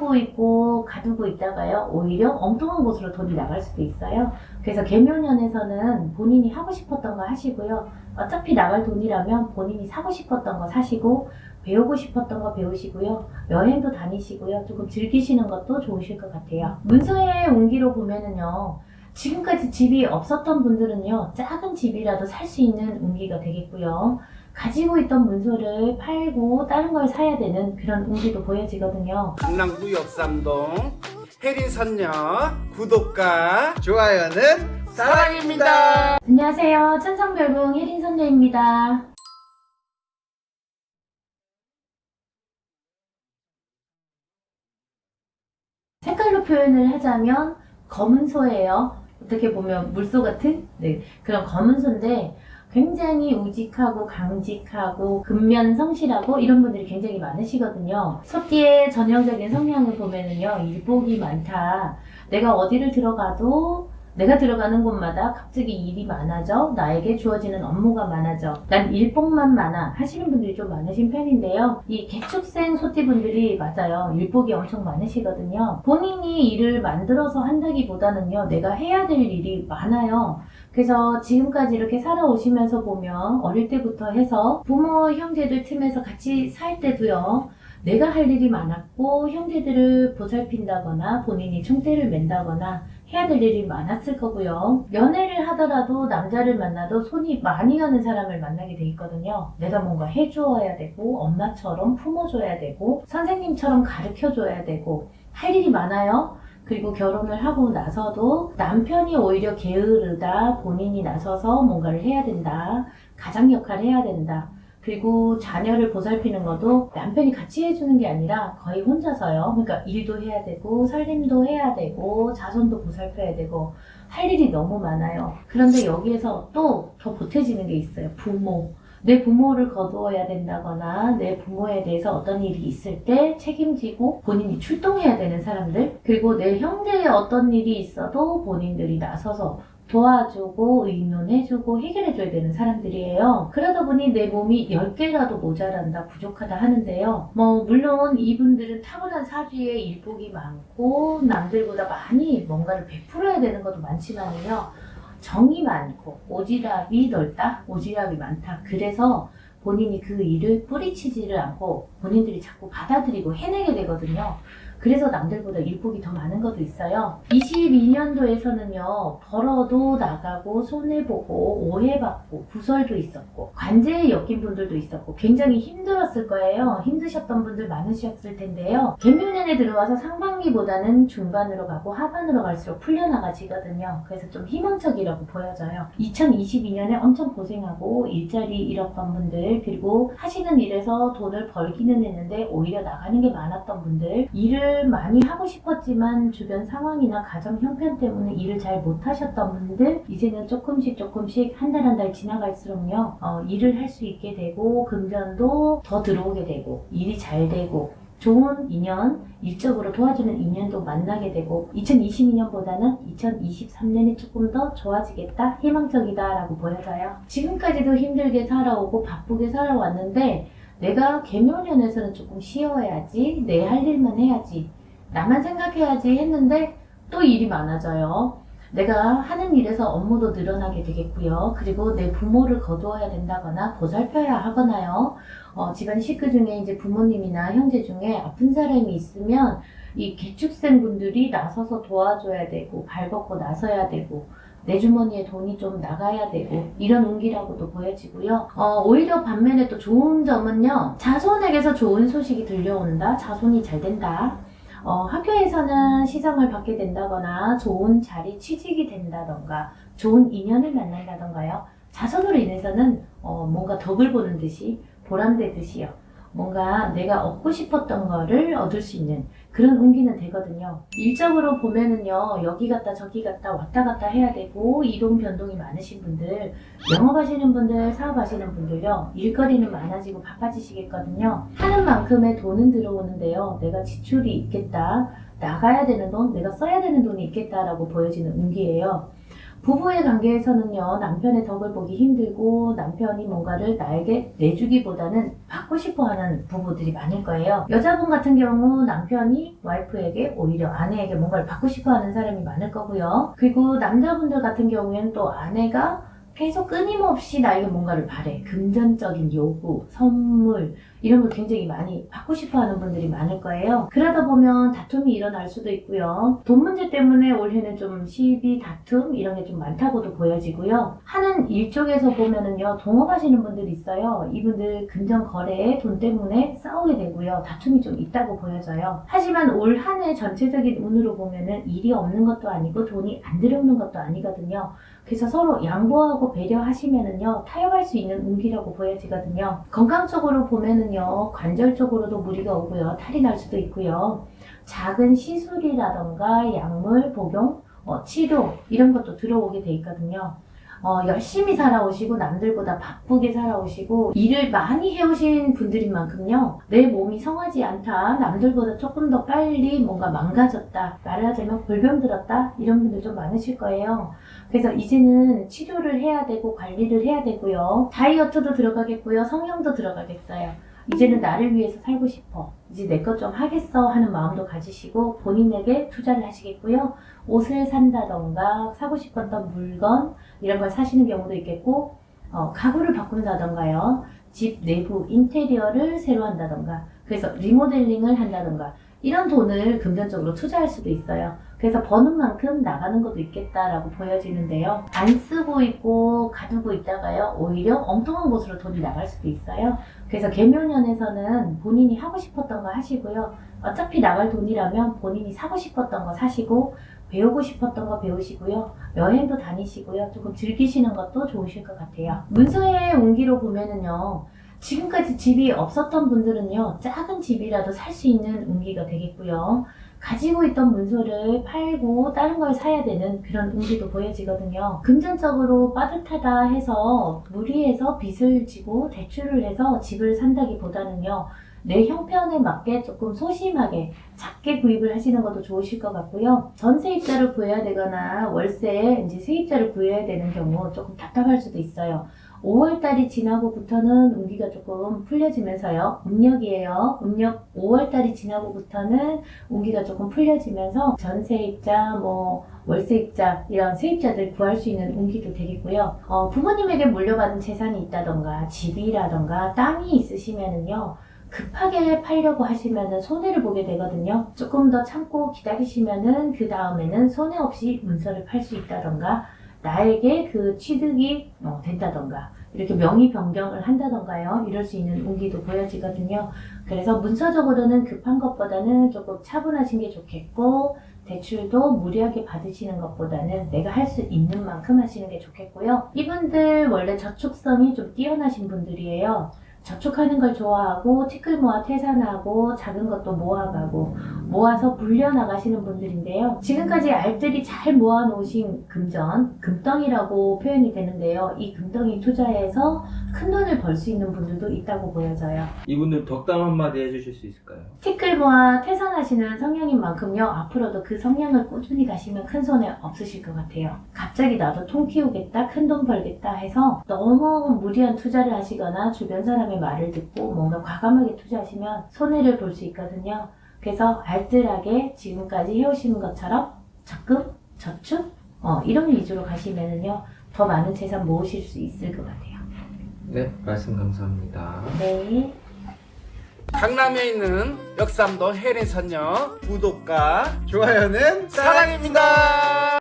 가두고 있고 가두고 있다가요 오히려 엉뚱한 곳으로 돈이 나갈 수도 있어요. 그래서 계묘년에서는 본인이 하고 싶었던 거 하시고요. 어차피 나갈 돈이라면 본인이 사고 싶었던 거 사시고 배우고 싶었던 거 배우시고요. 여행도 다니시고요. 조금 즐기시는 것도 좋으실 것 같아요. 문서의 운기로 보면은요. 지금까지 집이 없었던 분들은요. 작은 집이라도 살 수 있는 운기가 되겠고요. 가지고 있던 문서를 팔고 다른 걸 사야 되는 그런 운기도 보여지거든요. 강남구 역삼동 혜리선녀 구독과 좋아요는 사랑입니다. 안녕하세요. 천상별궁 혜린선녀입니다. 색깔로 표현을 하자면 검은소예요. 어떻게 보면 물소 같은 그런 검은소인데 굉장히 우직하고 강직하고 근면성실하고 이런 분들이 굉장히 많으시거든요. 소띠의 전형적인 성향을 보면은요, 일복이 많다. 내가 어디를 들어가도 내가 들어가는 곳마다 갑자기 일이 많아져. 나에게 주어지는 업무가 많아져. 난 일복만 많아 하시는 분들이 좀 많으신 편인데요. 이 개축생 소띠분들이 맞아요. 일복이 엄청 많으시거든요. 본인이 일을 만들어서 한다기보다는요, 내가 해야 될 일이 많아요. 그래서 지금까지 이렇게 살아오시면서 보면 어릴 때부터 해서 부모, 형제들 틈에서 같이 살 때도요. 내가 할 일이 많았고 형제들을 보살핀다거나 본인이 총대를 맨다거나 해야 될 일이 많았을 거고요. 연애를 하더라도 남자를 만나도 손이 많이 가는 사람을 만나게 돼 있거든요. 내가 뭔가 해주어야 되고 엄마처럼 품어줘야 되고 선생님처럼 가르쳐줘야 되고 할 일이 많아요. 그리고 결혼을 하고 나서도 남편이 오히려 게으르다, 본인이 나서서 뭔가를 해야 된다, 가장 역할을 해야 된다. 그리고 자녀를 보살피는 것도 남편이 같이 해주는 게 아니라 거의 혼자서요. 그러니까 일도 해야 되고 살림도 해야 되고 자손도 보살펴야 되고 할 일이 너무 많아요. 그런데 여기에서 또 더 보태지는 게 있어요. 부모. 내 부모를 거두어야 된다거나 내 부모에 대해서 어떤 일이 있을 때 책임지고 본인이 출동해야 되는 사람들, 그리고 내 형제에 어떤 일이 있어도 본인들이 나서서 도와주고 의논해주고 해결해줘야 되는 사람들이에요. 그러다 보니 내 몸이 10개라도 모자란다, 부족하다 하는데요. 물론 이분들은 타고난 사주에 일복이 많고 남들보다 많이 뭔가를 베풀어야 되는 것도 많지만요. 정이 많고 오지랖이 넓다, 오지랖이 많다. 그래서 본인이 그 일을 뿌리치지를 않고 본인들이 자꾸 받아들이고 해내게 되거든요. 그래서 남들보다 일복이 더 많은 것도 있어요. 22년도에서는요, 벌어도 나가고 손해보고 오해받고 구설도 있었고 관제에 엮인 분들도 있었고 굉장히 힘들었을 거예요. 힘드셨던 분들 많으셨을 텐데요. 개묘년에 들어와서 상반기보다는 중반으로 가고 하반으로 갈수록 풀려나가지거든요. 그래서 좀 희망적이라고 보여져요. 2022년에 엄청 고생하고 일자리 잃었던 분들, 그리고 하시는 일에서 돈을 벌기는 했는데 오히려 나가는 게 많았던 분들, 일을 많이 하고 싶었지만 주변 상황이나 가정 형편 때문에 일을 잘 못하셨던 분들, 이제는 조금씩 한 달 한 달 지나갈수록요, 일을 할 수 있게 되고 금전도 더 들어오게 되고 일이 잘 되고 좋은 인연, 일적으로 도와주는 인연도 만나게 되고 2022년보다는 2023년이 조금 더 좋아지겠다, 희망적이다 라고 보여져요. 지금까지도 힘들게 살아오고 바쁘게 살아왔는데 내가 개묘년에서는 조금 쉬어야지, 내 할 일만 해야지, 나만 생각해야지 했는데 또 일이 많아져요. 내가 하는 일에서 업무도 늘어나게 되겠고요. 그리고 내 부모를 거두어야 된다거나 보살펴야 하거나요. 집안 식구 중에 이제 부모님이나 형제 중에 아픈 사람이 있으면 이 개축생 분들이 나서서 도와줘야 되고 발벗고 나서야 되고 내 주머니에 돈이 좀 나가야 되고 이런 운기라고도 보여지고요. 오히려 반면에 또 좋은 점은요, 자손에게서 좋은 소식이 들려온다, 자손이 잘 된다. 학교에서는 시상을 받게 된다거나 좋은 자리 취직이 된다던가 좋은 인연을 만난다던가요. 자손으로 인해서는 뭔가 덕을 보는 듯이 보람되듯이요. 뭔가 내가 얻고 싶었던 거를 얻을 수 있는 그런 운기는 되거든요. 일적으로 보면은요, 여기 갔다 저기 갔다 왔다 갔다 해야 되고 이동 변동이 많으신 분들, 영업하시는 분들, 사업하시는 분들요, 일거리는 많아지고 바빠지시겠거든요. 하는 만큼의 돈은 들어오는데요, 내가 지출이 있겠다, 나가야 되는 돈, 내가 써야 되는 돈이 있겠다라고 보여지는 운기예요. 부부의 관계에서는요, 남편의 덕을 보기 힘들고 남편이 뭔가를 나에게 내주기보다는 받고 싶어 하는 부부들이 많을 거예요. 여자분 같은 경우 남편이 와이프에게 오히려 아내에게 뭔가를 받고 싶어 하는 사람이 많을 거고요. 그리고 남자분들 같은 경우에는 또 아내가 계속 끊임없이 나에게 뭔가를 바래. 금전적인 요구, 선물 이런 걸 굉장히 많이 받고 싶어 하는 분들이 많을 거예요. 그러다 보면 다툼이 일어날 수도 있고요. 돈 문제 때문에 올해는 좀 시비, 다툼 이런 게 좀 많다고도 보여지고요. 하는 일 쪽에서 보면은요, 동업하시는 분들이 있어요. 이분들 금전 거래에 돈 때문에 싸우게 되고요. 다툼이 좀 있다고 보여져요. 하지만 올 한 해 전체적인 운으로 보면은 일이 없는 것도 아니고 돈이 안 들어오는 것도 아니거든요. 그래서 서로 양보하고 배려하시면은요, 타협할 수 있는 운기라고 보여지거든요. 건강 쪽으로 보면은요, 관절 쪽으로도 무리가 오고요, 탈이 날 수도 있고요. 작은 시술이라던가 약물 복용, 치료 이런 것도 들어오게 돼 있거든요. 열심히 살아오시고 남들보다 바쁘게 살아오시고 일을 많이 해오신 분들인 만큼요, 내 몸이 성하지 않다, 남들보다 조금 더 빨리 뭔가 망가졌다, 말하자면 골병 들었다 이런 분들 좀 많으실 거예요. 그래서 이제는 치료를 해야 되고 관리를 해야 되고요, 다이어트도 들어가겠고요, 성형도 들어가겠어요. 이제는 나를 위해서 살고 싶어, 이제 내 것 좀 하겠어 하는 마음도 가지시고 본인에게 투자를 하시겠고요. 옷을 산다던가 사고 싶었던 물건 이런 걸 사시는 경우도 있겠고, 가구를 바꾼다던가요, 집 내부 인테리어를 새로 한다던가, 그래서 리모델링을 한다던가 이런 돈을 금전적으로 투자할 수도 있어요. 그래서 버는 만큼 나가는 것도 있겠다라고 보여지는데요. 안 쓰고 있고 가두고 있다가요, 오히려 엉뚱한 곳으로 돈이 나갈 수도 있어요. 그래서 개묘년에서는 본인이 하고 싶었던 거 하시고요. 어차피 나갈 돈이라면 본인이 사고 싶었던 거 사시고, 배우고 싶었던 거 배우시고요. 여행도 다니시고요. 조금 즐기시는 것도 좋으실 것 같아요. 문서의 운기로 보면은요, 지금까지 집이 없었던 분들은요, 작은 집이라도 살 수 있는 운기가 되겠고요. 가지고 있던 문서를 팔고 다른 걸 사야 되는 그런 운기도 보여지거든요. 금전적으로 빠듯하다 해서 무리해서 빚을 지고 대출을 해서 집을 산다기보다는요, 내 형편에 맞게 조금 소심하게 작게 구입을 하시는 것도 좋으실 것 같고요. 전세입자를 구해야 되거나 월세 이제 세입자를 구해야 되는 경우 조금 답답할 수도 있어요. 5월달이 지나고부터는 운기가 조금 풀려지면서요. 음력이에요. 음력 5월달이 지나고부터는 운기가 조금 풀려지면서 전세입자, 월세입자 이런 세입자들 구할 수 있는 운기도 되겠고요. 부모님에게 물려받은 재산이 있다던가 집이라던가 땅이 있으시면은요, 급하게 팔려고 하시면은 손해를 보게 되거든요. 조금 더 참고 기다리시면은 그 다음에는 손해 없이 문서를 팔 수 있다던가, 나에게 그 취득이 된다던가, 이렇게 명의 변경을 한다던가요, 이럴 수 있는 운기도 보여지거든요. 그래서 문서적으로는 급한 것보다는 조금 차분하신 게 좋겠고, 대출도 무리하게 받으시는 것보다는 내가 할 수 있는 만큼 하시는 게 좋겠고요. 이분들 원래 저축성이 좀 뛰어나신 분들이에요. 저축하는 걸 좋아하고 티끌 모아 태산하고 작은 것도 모아가고 모아서 불려나가시는 분들인데요. 지금까지 알뜰히 잘 모아놓으신 금전, 금덩이라고 표현이 되는데요. 이 금덩이 투자해서 큰 돈을 벌 수 있는 분들도 있다고 보여져요. 이분들 덕담 한마디 해주실 수 있을까요? 티끌 모아 태산하시는 성향인 만큼요, 앞으로도 그 성향을 꾸준히 가시면 큰 손해 없으실 것 같아요. 갑자기 나도 통 키우겠다, 큰 돈 벌겠다 해서 너무 무리한 투자를 하시거나 주변 사람의 말을 듣고 뭔가 과감하게 투자하시면 손해를 볼 수 있거든요. 그래서 알뜰하게 지금까지 해오시는 것처럼 적금, 저축 이런 위주로 가시면은요, 더 많은 재산 모으실 수 있을 것 같아요. 네, 말씀 감사합니다. 네. 강남에 있는 역삼동 혜린선녀 구독과 좋아요는 사랑입니다.